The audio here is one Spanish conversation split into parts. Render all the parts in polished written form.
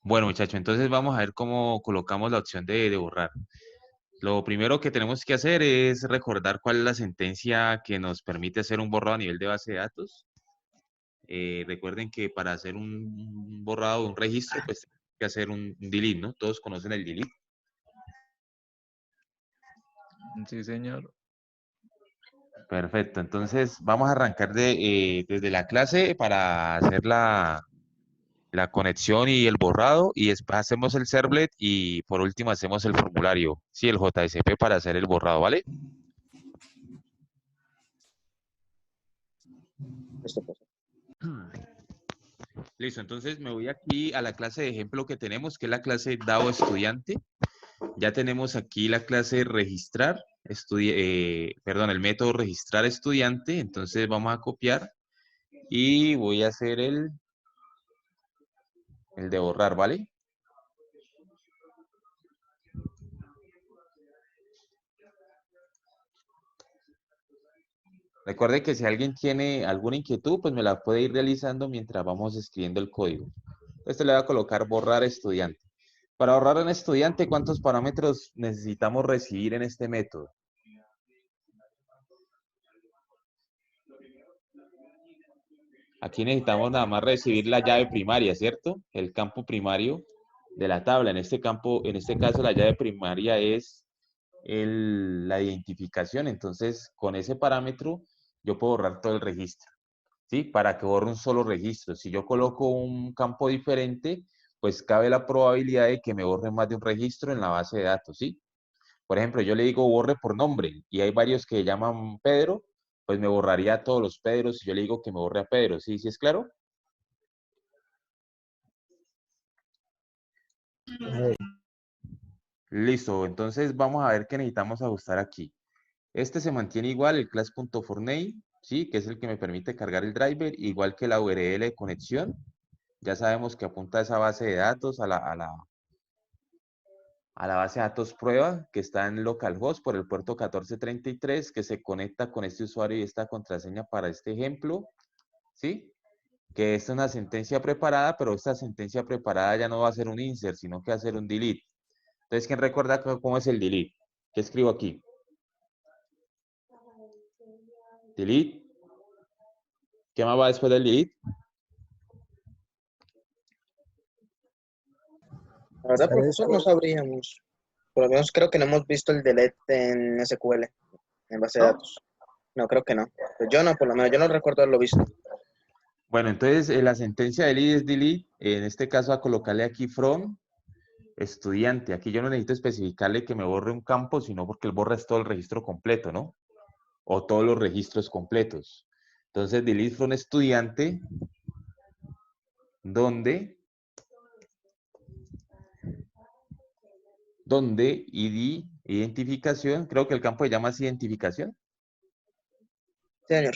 Bueno, muchachos, entonces vamos a ver cómo colocamos la opción de borrar. Lo primero que tenemos que hacer es recordar cuál es la sentencia que nos permite hacer un borrado a nivel de base de datos. Recuerden que para hacer un borrado de un registro, pues hay que hacer un delete, ¿no? Todos conocen el delete. Sí, señor. Perfecto, entonces vamos a arrancar desde la clase para hacer la conexión y el borrado y después hacemos el servlet y por último hacemos el formulario, sí, el JSP para hacer el borrado, ¿vale? Esto pasa. Listo, entonces me voy aquí a la clase de ejemplo que tenemos, que es la clase DAO estudiante. Ya tenemos aquí la clase registrar, perdón, el método registrar estudiante. Entonces vamos a copiar y voy a hacer el de borrar, ¿vale? Recuerde que si alguien tiene alguna inquietud, pues me la puede ir realizando mientras vamos escribiendo el código. Este le voy a colocar borrar estudiante. Para borrar a un estudiante, ¿cuántos parámetros necesitamos recibir en este método? Aquí necesitamos nada más recibir la llave primaria, ¿cierto? El campo primario de la tabla. En este campo, en este caso, la llave primaria es la identificación. Entonces, con ese parámetro, yo puedo borrar todo el registro, ¿sí? Para que borre un solo registro. Si yo coloco un campo diferente, pues cabe la probabilidad de que me borre más de un registro en la base de datos, ¿sí? Por ejemplo, yo le digo borre por nombre y hay varios que llaman Pedro, pues me borraría a todos los Pedros si yo le digo que me borre a Pedro, ¿sí? ¿Sí es claro? Listo, entonces vamos a ver qué necesitamos ajustar aquí. Este se mantiene igual, el class.forName, ¿sí? Que es el que me permite cargar el driver, igual que la URL de conexión. Ya sabemos que apunta a esa base de datos, a la base de datos prueba, que está en localhost por el puerto 1433, que se conecta con este usuario y esta contraseña para este ejemplo, ¿sí? Que es una sentencia preparada, pero esta sentencia preparada ya no va a ser un insert, sino que va a ser un delete. Entonces, ¿quién recuerda cómo es el delete? ¿Qué escribo aquí? Delete. ¿Qué más va después del delete? La verdad, profesor, no sabríamos. Por lo menos creo que no hemos visto el delete en SQL, en base de ¿No? datos. No, creo que no. Pues yo no, por lo menos yo no recuerdo haberlo visto. Bueno, entonces la sentencia de delete es delete. En este caso, a colocarle aquí from estudiante. Aquí yo no necesito especificarle que me borre un campo, sino porque él borra es todo el registro completo, ¿no? O todos los registros completos. Entonces, delete from estudiante, donde ID, identificación, creo que el campo se llama así, identificación. Sí, señor.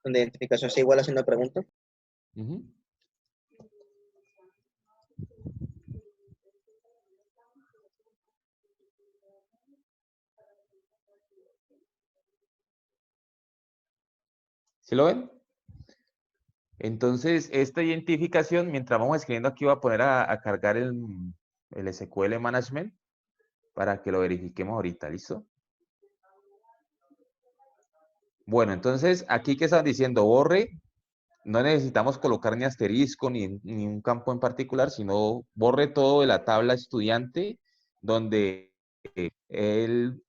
Donde identificación sea igual haciendo pregunta. Ujú. ¿Sí lo ven? Entonces, esta identificación, mientras vamos escribiendo aquí, voy a poner a cargar el SQL Management para que lo verifiquemos ahorita, ¿listo? Bueno, entonces, aquí que están diciendo borre, no necesitamos colocar ni asterisco ni un campo en particular, sino borre todo de la tabla estudiante donde el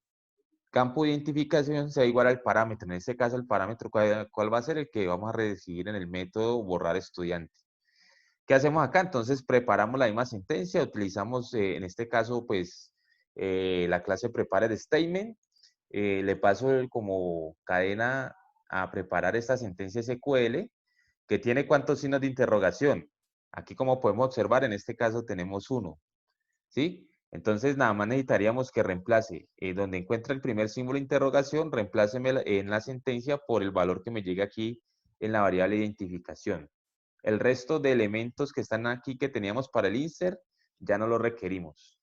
campo de identificación sea igual al parámetro. En este caso, el parámetro, ¿cuál va a ser? El que vamos a recibir en el método borrar estudiante. ¿Qué hacemos acá? Entonces, preparamos la misma sentencia, utilizamos, en este caso, pues, la clase prepared statement. Le paso como cadena a preparar esta sentencia SQL, que tiene cuántos signos de interrogación. Aquí, como podemos observar, en este caso tenemos uno, ¿sí? Entonces, nada más necesitaríamos que reemplace, donde encuentra el primer símbolo de interrogación, reempláceme en la sentencia por el valor que me llegue aquí en la variable de identificación. El resto de elementos que están aquí que teníamos para el insert, ya no lo requerimos.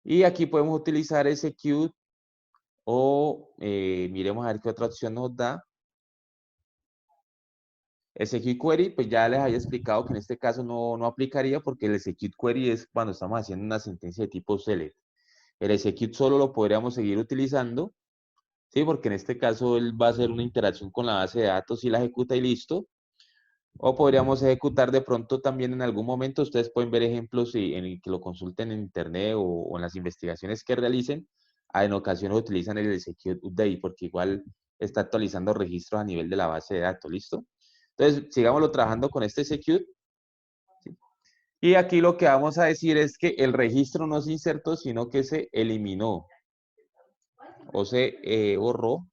Y aquí podemos utilizar execute o miremos a ver qué otra opción nos da. Execute query, pues ya les había explicado que en este caso no aplicaría porque el execute query es cuando estamos haciendo una sentencia de tipo select. El execute solo lo podríamos seguir utilizando, ¿sí? Porque en este caso él va a hacer una interacción con la base de datos y la ejecuta y listo. O podríamos ejecutar de pronto también en algún momento, ustedes pueden ver ejemplos en el que lo consulten en internet o en las investigaciones que realicen, en ocasiones utilizan el execute update porque igual está actualizando registros a nivel de la base de datos, ¿listo? Entonces, sigámoslo trabajando con este execute. ¿Sí? Y aquí lo que vamos a decir es que el registro no se insertó, sino que se eliminó o se borró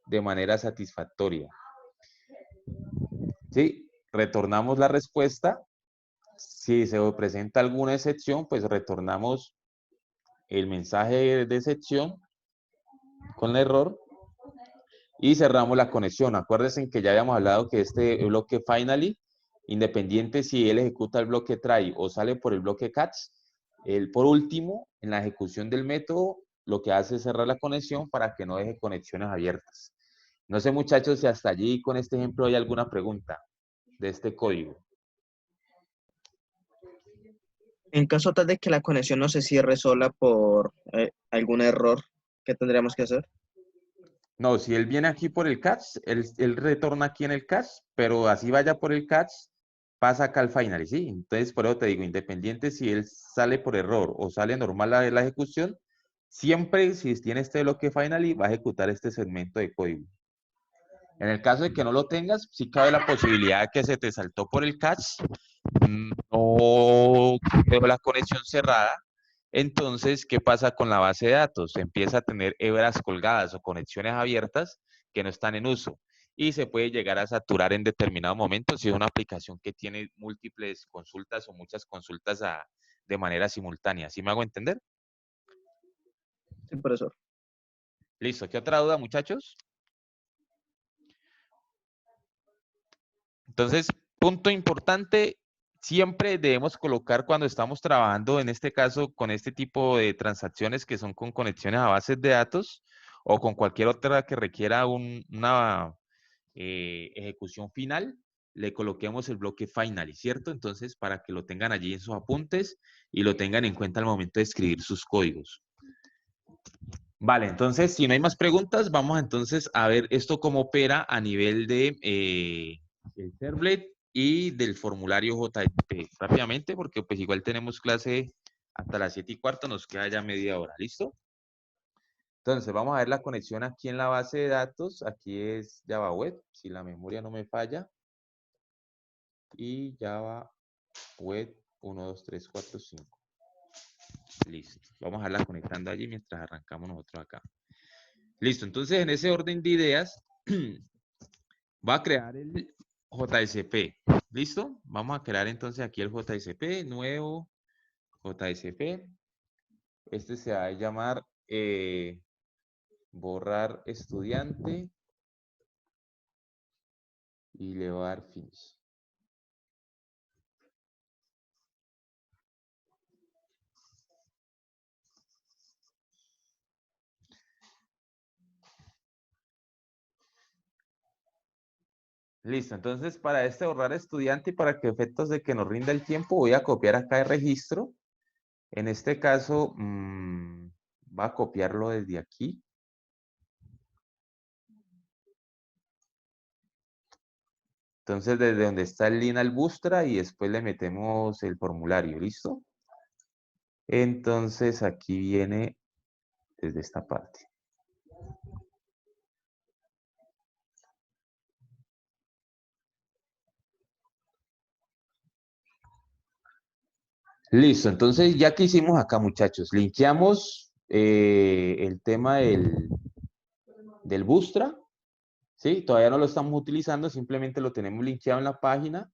de manera satisfactoria. ¿Sí? Retornamos la respuesta. Si se presenta alguna excepción, pues retornamos el mensaje de excepción con el error y cerramos la conexión. Acuérdense que ya habíamos hablado que este bloque finally, independiente si él ejecuta el bloque try o sale por el bloque catch, él por último, en la ejecución del método, lo que hace es cerrar la conexión para que no deje conexiones abiertas. No sé, muchachos, si hasta allí con este ejemplo hay alguna pregunta de este código. En caso tal de que la conexión no se cierre sola por algún error, ¿qué tendríamos que hacer? No, si él viene aquí por el catch, él retorna aquí en el catch, pero así vaya por el catch, pasa acá al final, ¿sí? Entonces, por eso te digo, independiente si él sale por error o sale normal la ejecución, siempre si tiene este bloque finally, va a ejecutar este segmento de código. En el caso de que no lo tengas, sí cabe la posibilidad de que se te saltó por el catch, no quedó la conexión cerrada. Entonces, ¿qué pasa con la base de datos? Se empieza a tener hebras colgadas o conexiones abiertas que no están en uso y se puede llegar a saturar en determinado momento si es una aplicación que tiene múltiples consultas o muchas consultas de manera simultánea. ¿Sí me hago entender? Sí, profesor. Listo. ¿Qué otra duda, muchachos? Entonces, punto importante, siempre debemos colocar cuando estamos trabajando, en este caso, con este tipo de transacciones que son con conexiones a bases de datos o con cualquier otra que requiera una ejecución final, le coloquemos el bloque finally, ¿cierto? Entonces, para que lo tengan allí en sus apuntes y lo tengan en cuenta al momento de escribir sus códigos. Vale, entonces, si no hay más preguntas, vamos entonces a ver esto cómo opera a nivel de el servlet y del formulario JSP. Rápidamente, porque pues igual tenemos clase hasta las 7:15, nos queda ya media hora, ¿listo? Entonces, vamos a ver la conexión aquí en la base de datos. Aquí es Java Web, si la memoria no me falla. Y Java Web 1, 2, 3, 4, 5. Listo. Vamos a dejarla conectando allí mientras arrancamos nosotros acá. Listo, entonces en ese orden de ideas va a crear el JSP. ¿Listo? Vamos a crear entonces aquí el JSP, nuevo JSP. Este se va a llamar borrar estudiante y le va a dar finish. Listo, entonces para este borrar estudiante y para que efectos de que nos rinda el tiempo, voy a copiar acá el registro. En este caso, va a copiarlo desde aquí. Entonces, desde donde está el link al Bootstrap y después le metemos el formulario, ¿listo? Entonces, aquí viene desde esta parte. Listo, entonces ya que hicimos acá, muchachos, linkeamos el tema del Bootstrap, ¿sí? Todavía no lo estamos utilizando, simplemente lo tenemos linkeado en la página.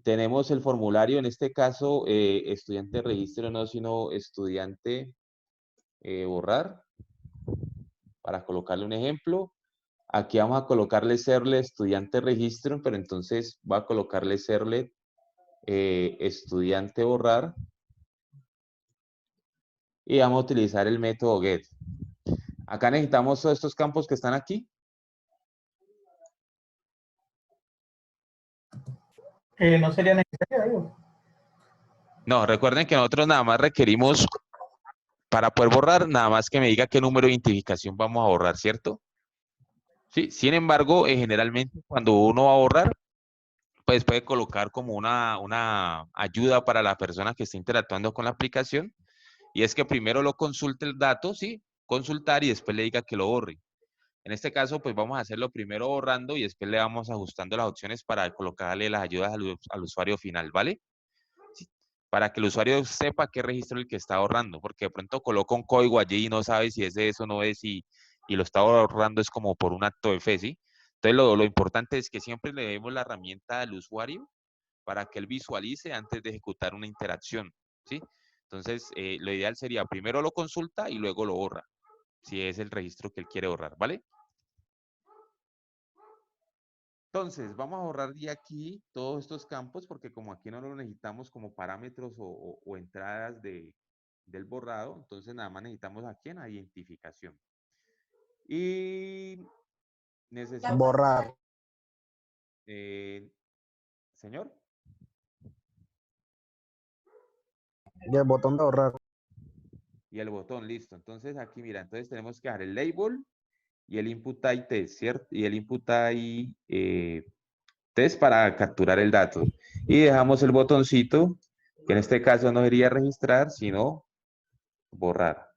Tenemos el formulario, en este caso, estudiante de registro, no, sino estudiante borrar, para colocarle un ejemplo. Aquí vamos a colocarle serlet estudiante registro, pero entonces va a colocarle serlet estudiante borrar. Y vamos a utilizar el método get. Acá necesitamos todos estos campos que están aquí. No sería necesario, digo. No, recuerden que nosotros nada más requerimos, para poder borrar, nada más que me diga qué número de identificación vamos a borrar, ¿cierto? Sí, sin embargo, generalmente cuando uno va a borrar, pues puede colocar como una ayuda para la persona que está interactuando con la aplicación, y es que primero lo consulte el dato, ¿sí? Consultar y después le diga que lo borre. En este caso, pues vamos a hacerlo primero borrando y después le vamos ajustando las opciones para colocarle las ayudas al usuario final, ¿vale? Sí, para que el usuario sepa qué registro es el que está ahorrando, porque de pronto coloca un código allí y no sabe si es de eso o no es, y lo está ahorrando es como por un acto de fe, ¿sí? Entonces lo importante es que siempre le demos la herramienta al usuario para que él visualice antes de ejecutar una interacción, ¿sí? Entonces, lo ideal sería primero lo consulta y luego lo borra, si es el registro que él quiere borrar, ¿vale? Entonces, vamos a borrar de aquí todos estos campos porque como aquí no lo necesitamos como parámetros o entradas del borrado, entonces nada más necesitamos aquí en la identificación. Y necesito... Borrar. Señor. Y el botón de borrar. Y el botón, listo. Entonces aquí, mira, entonces tenemos que dejar el label y el input type test, ¿cierto? Y el input type test para capturar el dato. Y dejamos el botoncito, que en este caso no sería registrar, sino borrar.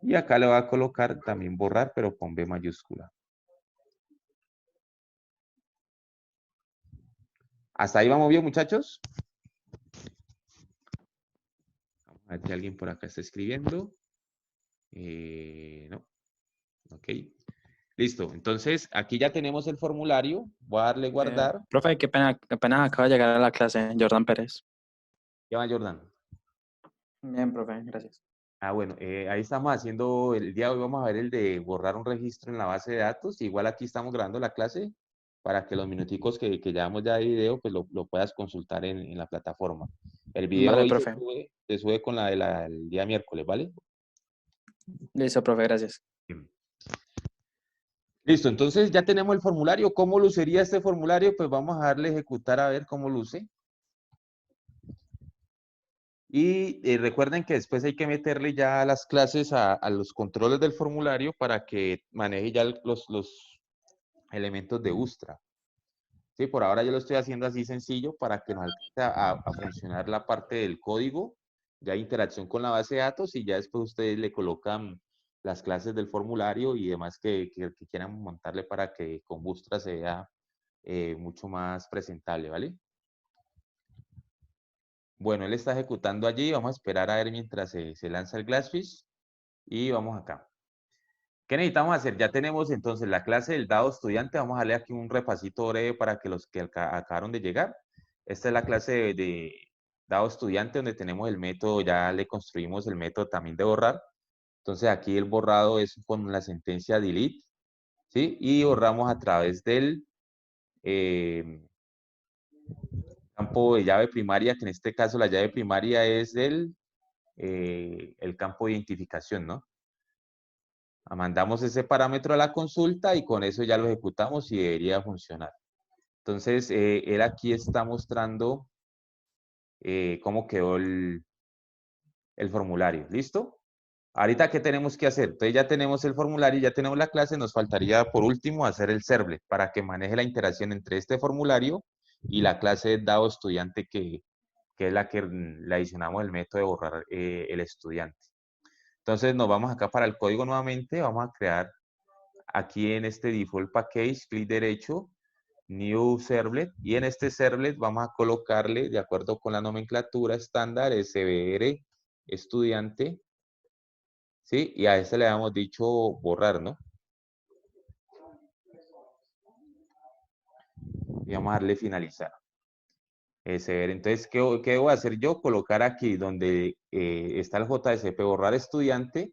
Y acá le va a colocar también borrar, pero con B mayúscula. ¿Hasta ahí vamos bien, muchachos? Vamos a ver si alguien por acá está escribiendo. No. Ok. Listo. Entonces, aquí ya tenemos el formulario. Voy a darle guardar. Profe, qué pena, apenas acaba de llegar a la clase, Jordan Pérez. ¿Qué va, Jordan? Bien, profe, gracias. Ah, bueno, ahí estamos haciendo, el día de hoy vamos a ver el de borrar un registro en la base de datos. Igual aquí estamos grabando la clase para que los minuticos que llevamos ya de video, pues lo puedas consultar en la plataforma. El video Vale, hoy profe. se sube con la del día miércoles, ¿vale? Listo, profe, gracias. Bien. Listo, entonces ya tenemos el formulario. ¿Cómo luciría este formulario? Pues vamos a darle ejecutar a ver cómo luce. Y recuerden que después hay que meterle ya a las clases a los controles del formulario para que maneje ya los elementos de Ustra. Sí, por ahora yo lo estoy haciendo así sencillo para que nos alcance a funcionar la parte del código, ya interacción con la base de datos, y ya después ustedes le colocan las clases del formulario y demás que quieran montarle para que con Ustra se vea mucho más presentable, ¿vale? Bueno, él está ejecutando allí. Vamos a esperar a ver mientras se lanza el Glassfish. Y vamos acá. ¿Qué necesitamos hacer? Ya tenemos entonces la clase del dado estudiante. Vamos a darle aquí un repasito breve para que los que acabaron de llegar. Esta es la clase de dado estudiante donde tenemos el método, ya le construimos el método también de borrar. Entonces aquí el borrado es con la sentencia delete, ¿sí? Y borramos a través del campo de llave primaria, que en este caso la llave primaria es el campo de identificación, ¿no? Mandamos ese parámetro a la consulta y con eso ya lo ejecutamos y debería funcionar. Entonces, él aquí está mostrando cómo quedó el formulario. ¿Listo? Ahorita, ¿qué tenemos que hacer? Entonces, ya tenemos el formulario, ya tenemos la clase. Nos faltaría, por último, hacer el servlet para que maneje la interacción entre este formulario y la clase de dado estudiante que es la que le adicionamos el método de borrar el estudiante. Entonces, nos vamos acá para el código nuevamente. Vamos a crear aquí en este default package, clic derecho, new servlet, y en este servlet vamos a colocarle, de acuerdo con la nomenclatura estándar, SBR estudiante, ¿sí? Y a este le habíamos dicho borrar, ¿no? Y vamos a darle finalizar. SBR. Entonces, ¿qué voy a hacer yo? Colocar aquí donde está el JSP borrar estudiante,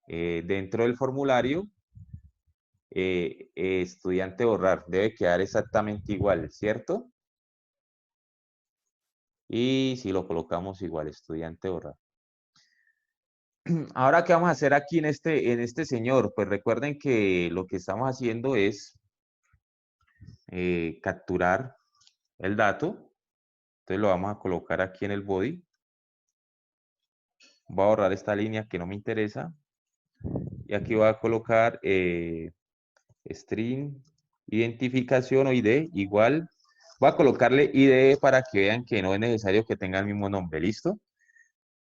dentro del formulario, estudiante borrar, debe quedar exactamente igual, ¿cierto? Y si lo colocamos igual, estudiante borrar. Ahora, ¿qué vamos a hacer aquí en este señor? Pues recuerden que lo que estamos haciendo es capturar el dato. Entonces lo vamos a colocar aquí en el body. Voy a borrar esta línea que no me interesa. Y aquí voy a colocar string, identificación o ID, igual. Voy a colocarle ID para que vean que no es necesario que tenga el mismo nombre, ¿listo?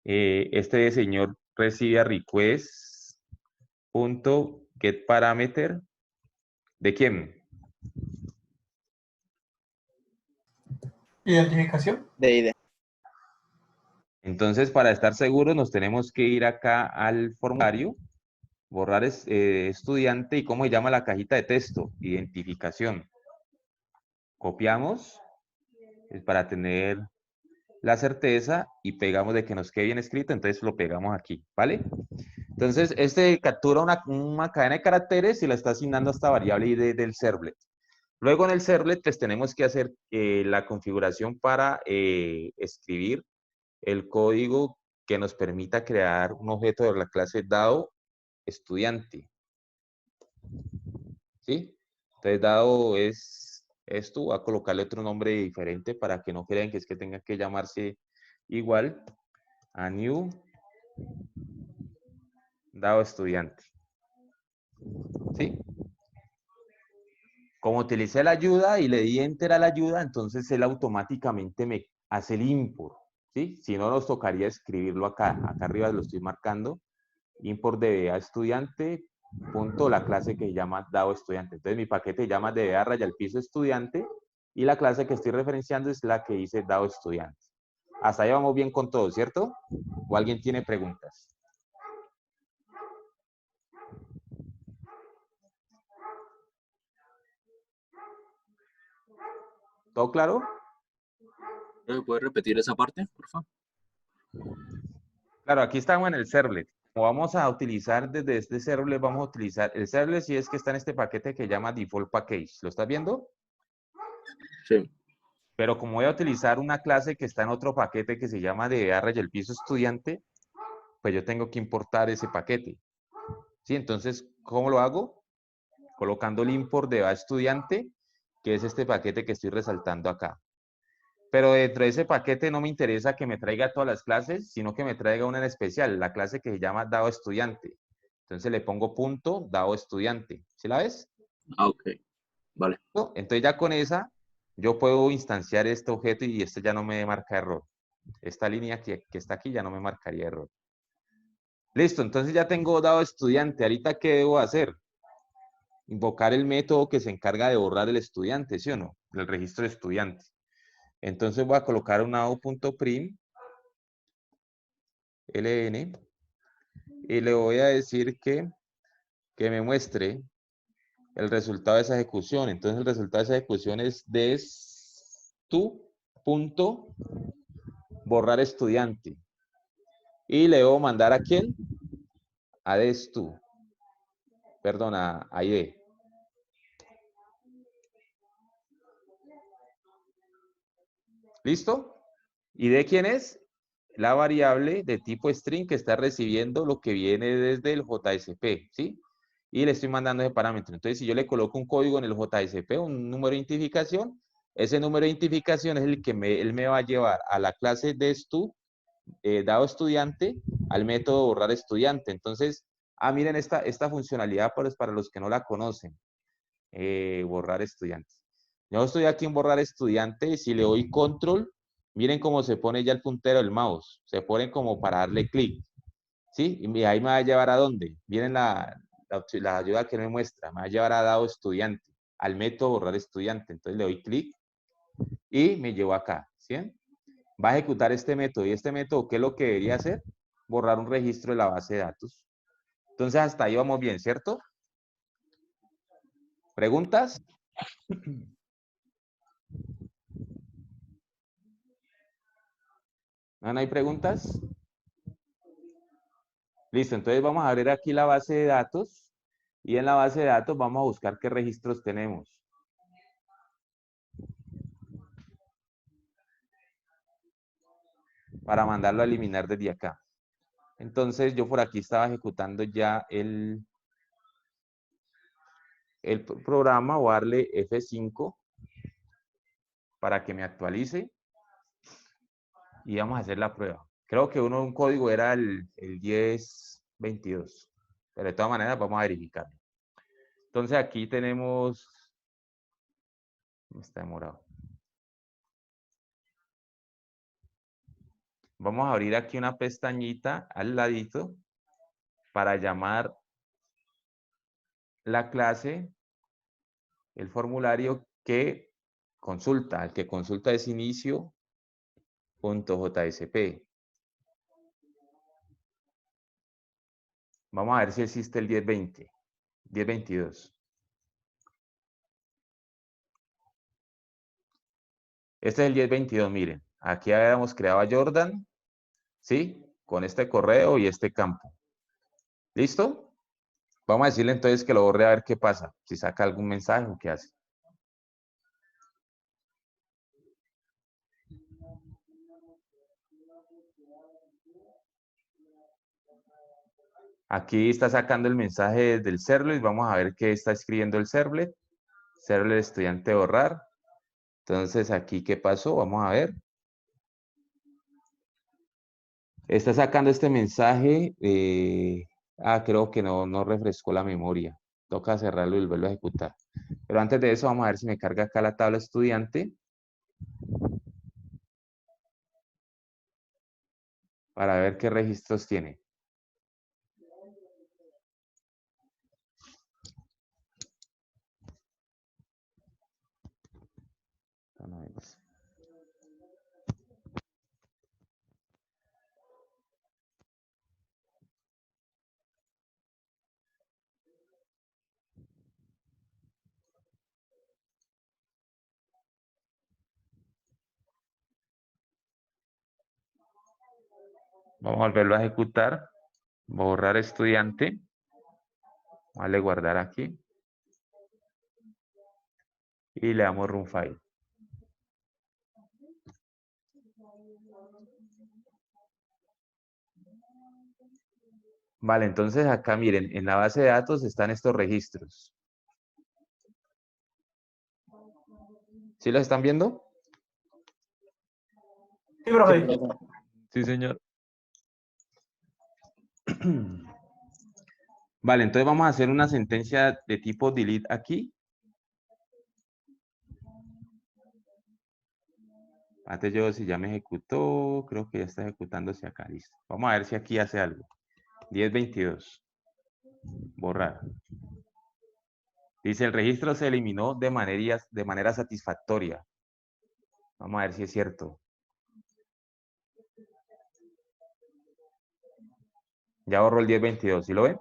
Este señor recibe a request.getParameter. ¿De quién? Identificación. De ID. Entonces, para estar seguros, nos tenemos que ir acá al formulario, borrar estudiante y cómo se llama la cajita de texto, identificación. Copiamos para tener la certeza y pegamos de que nos quede bien escrito, entonces lo pegamos aquí, ¿vale? Entonces, este captura una cadena de caracteres y la está asignando a esta variable ID del servlet. Luego en el servlet, pues tenemos que hacer la configuración para escribir el código que nos permita crear un objeto de la clase dado estudiante. ¿Sí? Entonces, dado es esto, voy a colocarle otro nombre diferente para que no crean que es que tenga que llamarse igual a new dado estudiante. ¿Sí? Como utilicé la ayuda y le di enter a la ayuda, entonces él automáticamente me hace el import. ¿Sí? Si no, nos tocaría escribirlo acá. Acá arriba lo estoy marcando. Import de DBA estudiante, punto, la clase que se llama dado estudiante. Entonces mi paquete se llama DBA raya al piso estudiante y la clase que estoy referenciando es la que dice dado estudiante. Hasta ahí vamos bien con todo, ¿cierto? ¿O alguien tiene preguntas? ¿Todo claro? ¿Me puedes repetir esa parte, por favor? Claro, aquí estamos en el servlet. Como vamos a utilizar desde este servlet, vamos a utilizar el servlet si es que está en este paquete que llama default package. ¿Lo estás viendo? Sí. Pero como voy a utilizar una clase que está en otro paquete que se llama DBA raya el piso estudiante, pues yo tengo que importar ese paquete. ¿Sí? Entonces, ¿cómo lo hago? Colocando el import de DBA estudiante, que es este paquete que estoy resaltando acá. Pero dentro de ese paquete no me interesa que me traiga todas las clases, sino que me traiga una en especial, la clase que se llama dado estudiante. Entonces le pongo punto dado estudiante. ¿Sí la ves? Ah, ok. Vale. ¿No? Entonces ya con esa yo puedo instanciar este objeto y este ya no me marca error. Esta línea que está aquí ya no me marcaría error. Listo, entonces ya tengo dado estudiante. Ahorita, ¿qué debo hacer? Invocar el método que se encarga de borrar el estudiante, ¿sí o no? El registro de estudiante. Entonces voy a colocar un dado.prim ln y le voy a decir que me muestre el resultado de esa ejecución. Entonces el resultado de esa ejecución es borrar estudiante. Y le debo mandar a quién? A destu. Perdón, a ID. ¿Listo? ¿Y de quién es? La variable de tipo string que está recibiendo lo que viene desde el JSP, ¿sí? Y le estoy mandando ese parámetro. Entonces, si yo le coloco un código en el JSP, un número de identificación, ese número de identificación es el que él me va a llevar a la clase de dado estudiante, al método borrar estudiante. Entonces, miren esta funcionalidad para los que no la conocen. Borrar estudiante. Yo estoy aquí en borrar estudiante y si le doy control, miren cómo se pone ya el puntero del mouse. Se pone como para darle clic. ¿Sí? Y ahí me va a llevar a dónde. Miren la ayuda que me muestra. Me va a llevar a dado estudiante, al método borrar estudiante. Entonces le doy clic y me llevo acá. ¿Sí? Va a ejecutar este método. ¿Y este método qué es lo que debería hacer? Borrar un registro de la base de datos. Entonces hasta ahí vamos bien, ¿cierto? ¿Preguntas? ¿No hay preguntas? Listo, entonces vamos a abrir aquí la base de datos y en la base de datos vamos a buscar qué registros tenemos. Para mandarlo a eliminar desde acá. Entonces yo por aquí estaba ejecutando ya el programa, voy a darle F5 para que me actualice y vamos a hacer la prueba. Creo que un código era el 1022, pero de todas maneras vamos a verificarlo. Entonces aquí tenemos, está demorado. Vamos a abrir aquí una pestañita al ladito para llamar la clase, el formulario que consulta. El que consulta es inicio.jsp. Vamos a ver si existe el 1020, 1022. Este es el 1022, miren. Aquí habíamos creado a Jordan, ¿sí? Con este correo y este campo. ¿Listo? Vamos a decirle entonces que lo borre a ver qué pasa. Si saca algún mensaje o qué hace. Aquí está sacando el mensaje del servlet. Vamos a ver qué está escribiendo el servlet. Servlet estudiante borrar. Entonces, aquí, ¿qué pasó? Vamos a ver. Está sacando este mensaje. Creo que no refrescó la memoria. Toca cerrarlo y volverlo a ejecutar. Pero antes de eso, vamos a ver si me carga acá la tabla estudiante. Para ver qué registros tiene. Vamos a volverlo a ejecutar. Borrar estudiante. Vale, guardar aquí. Y le damos run file. Vale, entonces acá miren, en la base de datos están estos registros. ¿Sí los están viendo? Sí, profe. Sí, señor. Vale, entonces vamos a hacer una sentencia de tipo delete aquí. Antes yo, si ya me ejecutó, creo que ya está ejecutándose acá, listo. Vamos a ver si aquí hace algo. 1022. Borrar. Dice, el registro se eliminó de manera satisfactoria. Vamos a ver si es cierto. Ya borró el 1022, ¿sí lo ven?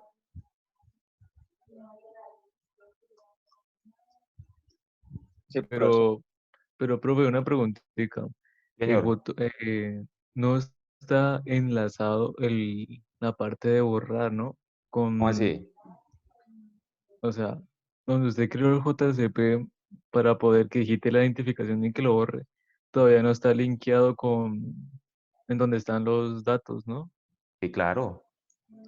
Sí, pero, profe, una preguntita. Señor, No está enlazado la parte de borrar, ¿no? ¿cómo así? O sea, donde usted creó el JCP para poder que digite la identificación y que lo borre, todavía no está linkeado en donde están los datos, ¿no? Sí, claro.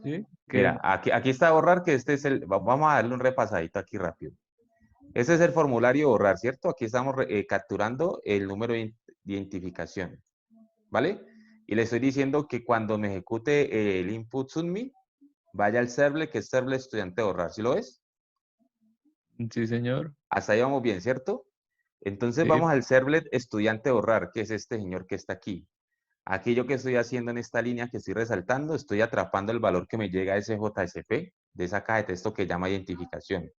Sí, Mira, aquí está borrar, que este es vamos a darle un repasadito aquí rápido. Este es el formulario borrar, ¿cierto? Aquí estamos capturando el número de identificación, ¿vale? Y le estoy diciendo que cuando me ejecute el input submit, vaya al servlet, que es servlet estudiante borrar, ¿sí lo ves? sí, señor. Hasta ahí vamos bien, ¿cierto? Entonces Sí, vamos al servlet estudiante borrar, que es este señor que está aquí. Aquí yo que estoy haciendo en esta línea que estoy resaltando, estoy atrapando el valor que me llega a ese JSP, de esa caja de texto que llama identificación.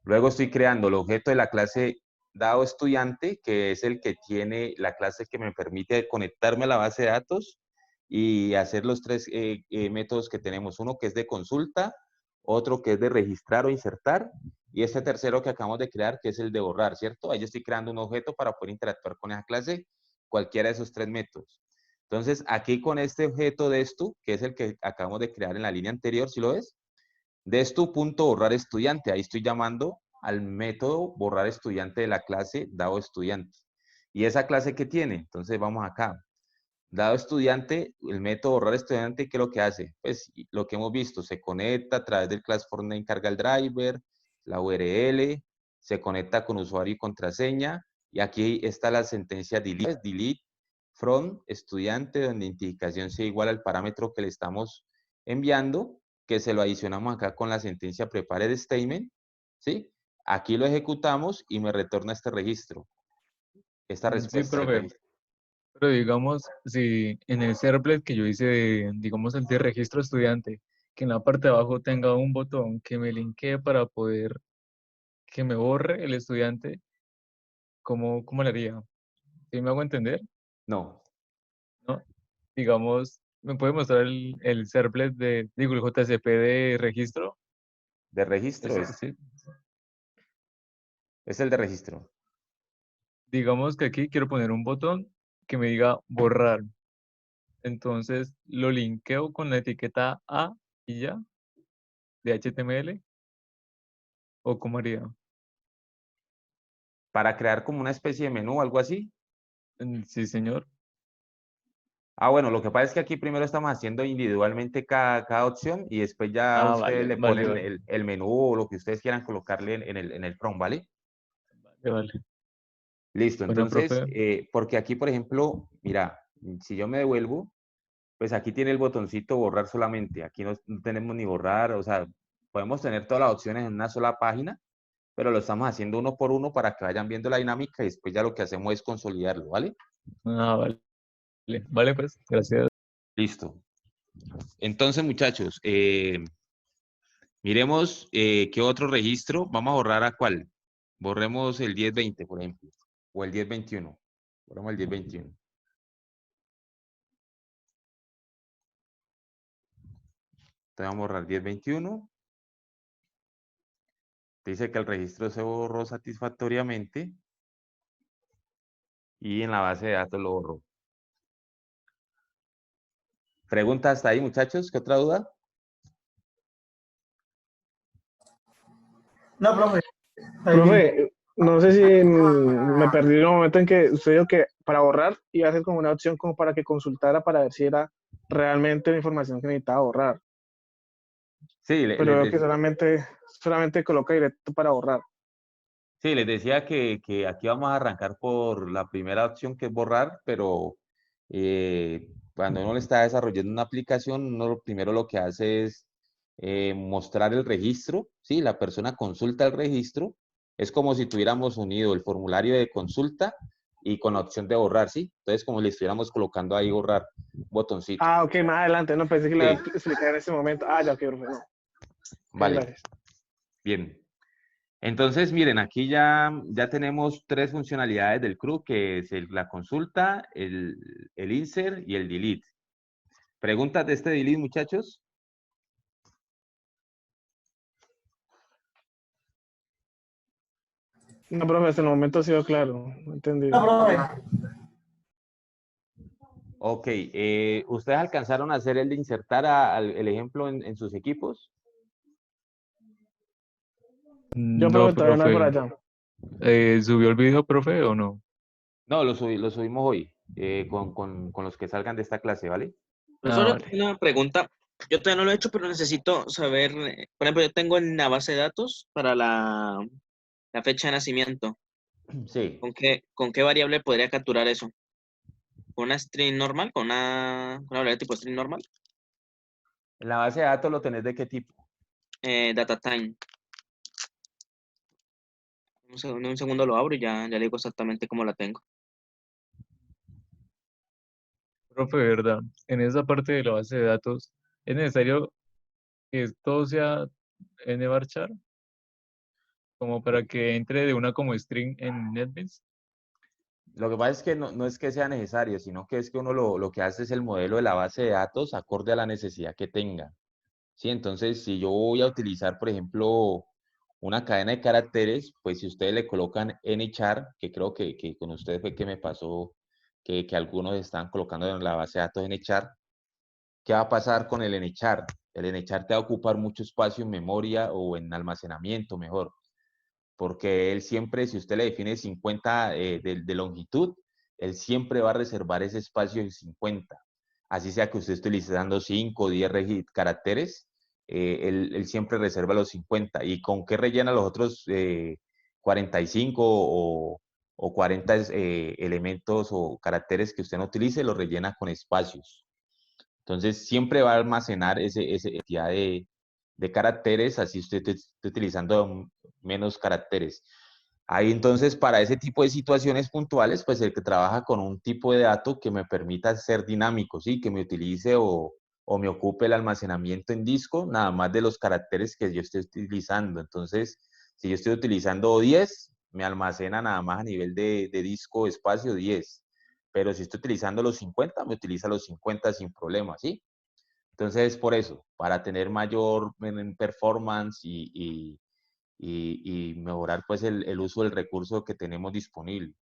Luego estoy creando el objeto de la clase dado estudiante, que es el que tiene la clase que me permite conectarme a la base de datos y hacer los tres métodos que tenemos. Uno que es de consulta, otro que es de registrar o insertar, y este tercero que acabamos de crear, que es el de borrar, ¿cierto? Ahí yo estoy creando un objeto para poder interactuar con esa clase, cualquiera de esos tres métodos. Entonces, aquí con este objeto de esto, que es el que acabamos de crear en la línea anterior, ¿sí lo ves? De esto punto borrar estudiante. Ahí estoy llamando al método borrar estudiante de la clase dado estudiante. ¿Y esa clase qué tiene? Entonces vamos acá. Dado estudiante, el método borrar estudiante, ¿qué es lo que hace? Pues lo que hemos visto, se conecta a través del class for name, carga el driver, la URL, se conecta con usuario y contraseña, Y aquí está la sentencia delete from estudiante, donde identificación sea igual al parámetro que le estamos enviando, que se lo adicionamos acá con la sentencia prepared statement, ¿sí? Aquí lo ejecutamos y me retorna este registro, esta Sí, respuesta del profe, registro. pero digamos, si en el servlet que yo hice, digamos, el de registro estudiante, que en la parte de abajo tenga un botón que me linkee para poder que me borre el estudiante, ¿cómo le haría? ¿Sí me hago entender? No, ¿No? Digamos, ¿me puede mostrar el servlet digo, el JCP de registro? de registro Ese, es, sí. es el de registro. Digamos que aquí quiero poner un botón que me diga borrar. Entonces lo linkeo con la etiqueta A y ya, de HTML, o cómo haría. Para crear como una especie de menú o algo así. Sí, señor. Ah, bueno, lo que pasa es que aquí primero estamos haciendo individualmente cada opción y después ya Ah, ustedes vale, le vale, ponen vale, el menú o lo que ustedes quieran colocarle en el prompt, ¿vale? vale, vale. Listo, Bueno, entonces, profe, porque aquí, por ejemplo, mira, si yo me devuelvo, pues aquí tiene el botoncito borrar solamente. Aquí no tenemos ni borrar, o sea, podemos tener todas las opciones en una sola página, pero lo estamos haciendo uno por uno para que vayan viendo la dinámica y después ya lo que hacemos es consolidarlo, ¿vale? vale, vale, pues, gracias. Listo. Entonces, muchachos, miremos qué otro registro. Vamos a borrar a cuál. Borremos el 1020, por ejemplo, o el 1021. Borramos el 1021. Entonces vamos a borrar 1021. Dice que el registro se borró satisfactoriamente y en la base de datos lo borró. ¿Pregunta hasta ahí, muchachos? ¿Qué otra duda? No, profe. Ahí bien. Profe, no sé si me perdí en el momento en que usted dijo que para borrar iba a ser como una opción como para que consultara para ver si era realmente la información que necesitaba borrar. Sí, Pero veo que solamente coloca directo para borrar. sí, les decía que aquí vamos a arrancar por la primera opción que es borrar, pero cuando uno le está desarrollando una aplicación, uno primero lo que hace es mostrar el registro, ¿sí? La persona consulta el registro, es como si tuviéramos unido el formulario de consulta y con la opción de borrar, ¿sí? Entonces, como le estuviéramos colocando ahí borrar, botoncito. Ah, ok, más adelante, no pensé que le iba Sí, a explicar en ese momento. Ah, ya, ok, profe, no. Ok, vale, gracias. bien. Entonces, miren, aquí ya tenemos tres funcionalidades del CRUD, que es la consulta, el insert y el delete. ¿Preguntas de este delete, muchachos? No, profe, hasta el momento ha sido claro, no entendí. No, profe. Ok, ¿ustedes alcanzaron a hacer el de insertar el ejemplo en sus equipos? Yo, No, profe, todavía no voy por profe. allá. ¿Subió el video, profe, o no? No, lo subimos hoy, con los que salgan de esta clase, ¿vale? Ah, Profesor, yo vale. tengo una pregunta. Yo todavía no lo he hecho, pero necesito saber, por ejemplo, yo tengo en la base de datos para la fecha de nacimiento. Sí, ¿Con qué variable podría capturar eso? ¿Con una string normal? ¿Con una variable tipo string normal? en la base de datos lo tenés de qué tipo. Data time. Un segundo lo abro y ya le digo exactamente cómo la tengo. Profe, ¿verdad? En esa parte de la base de datos, ¿es necesario que todo sea nvarchar como para que entre de una como string en NetBeans? Lo que pasa es que no es que sea necesario, sino que es que uno lo que hace es el modelo de la base de datos acorde a la necesidad que tenga. ¿Sí? Entonces, si yo voy a utilizar, por ejemplo, una cadena de caracteres, pues si ustedes le colocan nchar, que creo que con ustedes fue que me pasó que algunos están colocando en la base de datos nchar, ¿qué va a pasar con el nchar? El nchar te va a ocupar mucho espacio en memoria o en almacenamiento mejor, porque él siempre, si usted le define 50 de longitud, él siempre va a reservar ese espacio en 50. Así sea que usted esté utilizando 5 o 10 caracteres, él siempre reserva los 50. ¿Y con qué rellena los otros 45 o o 40 elementos o caracteres que usted no utilice, los rellena con espacios. Entonces, siempre va a almacenar esa cantidad de caracteres, así usted esté utilizando menos caracteres. Ahí entonces, para ese tipo de situaciones puntuales, pues el que trabaja con un tipo de dato que me permita ser dinámico, ¿sí? Que me utilice o me ocupe el almacenamiento en disco, nada más de los caracteres que yo esté utilizando. Entonces, si yo estoy utilizando 10, me almacena nada más a nivel de disco, espacio 10. Pero si estoy utilizando los 50, me utiliza los 50 sin problema, ¿sí? Entonces, por eso, para tener mayor performance y mejorar pues el uso del recurso que tenemos disponible.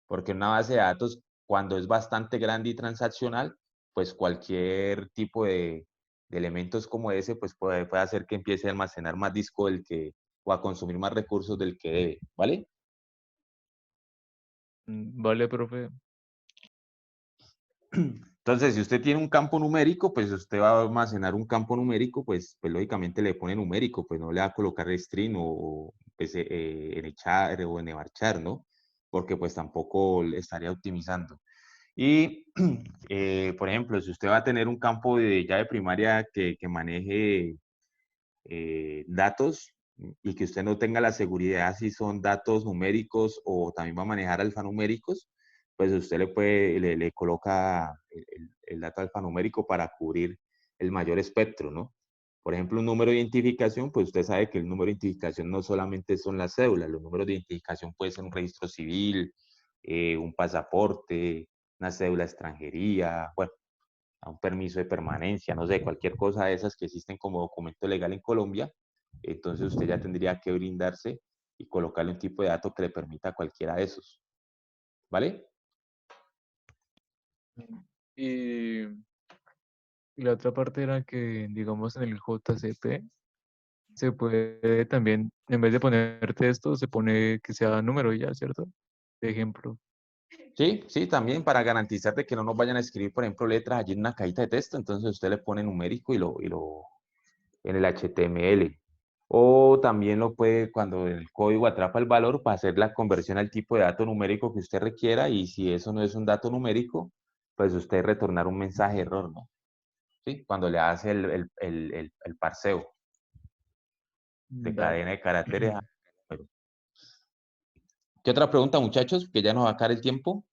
Porque una base de datos, cuando es bastante grande y transaccional, pues cualquier tipo de elementos como ese, pues puede hacer que empiece a almacenar más disco o a consumir más recursos del que debe, ¿vale? Vale, profe. Entonces, si usted tiene un campo numérico, pues usted va a almacenar un campo numérico, pues lógicamente le pone numérico, pues no le va a colocar string o pues, en echar o en varchar, ¿no? Porque pues tampoco le estaría optimizando. Y, por ejemplo, si usted va a tener un campo de llave primaria que maneje datos y que usted no tenga la seguridad si son datos numéricos o también va a manejar alfanuméricos, pues usted le coloca el dato alfanumérico para cubrir el mayor espectro, ¿no? Por ejemplo, un número de identificación, pues usted sabe que el número de identificación no solamente son las cédulas, los números de identificación pueden ser un registro civil, un pasaporte, una cédula de extranjería, bueno, a un permiso de permanencia, no sé, cualquier cosa de esas que existen como documento legal en Colombia, entonces usted ya tendría que brindarse y colocarle un tipo de dato que le permita cualquiera de esos. ¿Vale? Y la otra parte era que, digamos, en el JCP se puede también, en vez de poner texto, se pone que sea número y ya, ¿cierto? De ejemplo. Sí, sí, también para garantizar de que no nos vayan a escribir, por ejemplo, letras allí en una cajita de texto, entonces usted le pone numérico en el HTML. O también lo puede, cuando el código atrapa el valor, para hacer la conversión al tipo de dato numérico que usted requiera, y si eso no es un dato numérico, pues usted retornar un mensaje de error, ¿no? ¿Sí? Cuando le hace el parseo de Dale. cadena de caracteres. ¿Qué otra pregunta, muchachos? Que ya nos va a acabar el tiempo.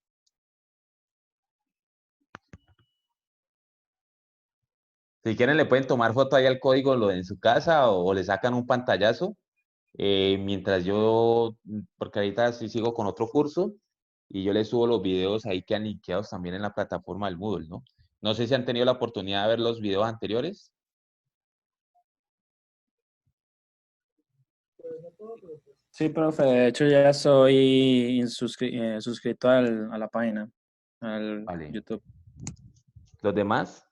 Si quieren, le pueden tomar foto ahí al código lo en su casa o le sacan un pantallazo. Mientras yo, porque ahorita sí sigo con otro curso y yo les subo los videos ahí que han linkeados también en la plataforma del Moodle, ¿no? No sé si han tenido la oportunidad de ver los videos anteriores. Sí, profe, de hecho ya soy suscrito a la página, al Vale. YouTube. ¿Los demás?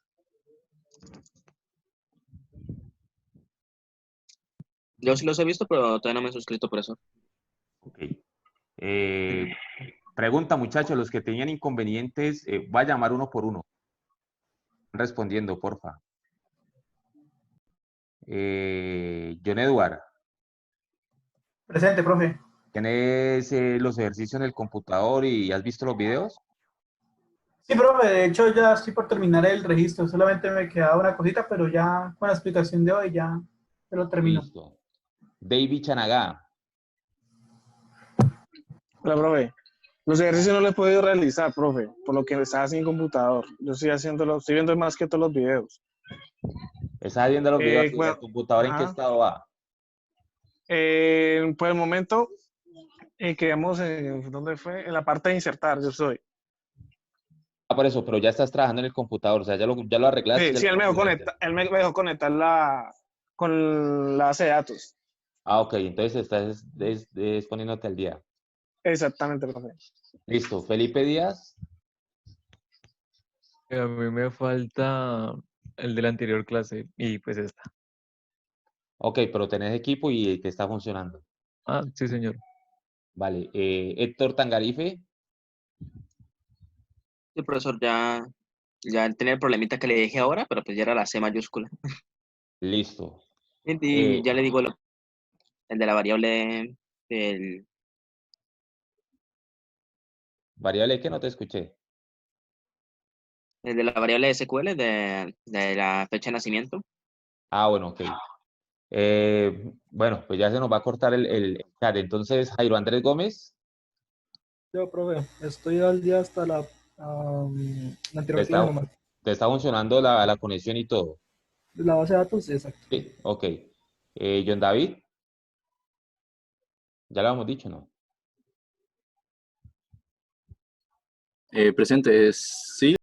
Yo sí los he visto, pero todavía no me he suscrito por eso. Ok. Pregunta, muchachos, los que tenían inconvenientes, va a llamar uno por uno. Respondiendo, porfa. John Edward, Presente, profe. ¿tienes los ejercicios en el computador y has visto los videos? Sí, profe, de hecho ya estoy por terminar el registro, solamente me quedaba una cosita, pero ya con la explicación de hoy ya lo termino. Listo. David Chanagá. Hola, profe. Los ejercicios no los he podido realizar, profe, por lo que estaba sin computador. Yo estoy haciéndolo, estoy viendo más que todos los videos. ¿Estás viendo los videos y Bueno, el computador en qué ajá. estado va? Por el momento, quedamos en, ¿dónde fue? En la parte de insertar, yo soy. Ah, por eso, pero ya estás trabajando en el computador, o sea, ya lo arreglaste, Sí, ya sí, lo configuraste. él me dejó conectar con la base de datos. Ah, ok, entonces estás poniéndote al día. Exactamente, profe. Listo. Felipe Díaz. A mí me falta el de la anterior clase y pues esta. Ok, pero tenés equipo y te está funcionando. Ah, sí, señor. Vale. Héctor Tangarife. El profesor ya tenía el problemita que le dije ahora, pero pues ya era la C mayúscula. Listo. Y ya le digo el de la variable del ¿Variable qué? No te escuché. El de la variable SQL de la fecha de nacimiento. Ah, bueno, ok. Bueno, pues ya se nos va a cortar el chat. Entonces, Jairo Andrés Gómez, Yo, profe, estoy al día hasta la te anterior clase está, nomás. te está funcionando la conexión y todo. La base de datos, exacto. Sí, ok. John David, ya lo hemos dicho, ¿no? Presente, sí,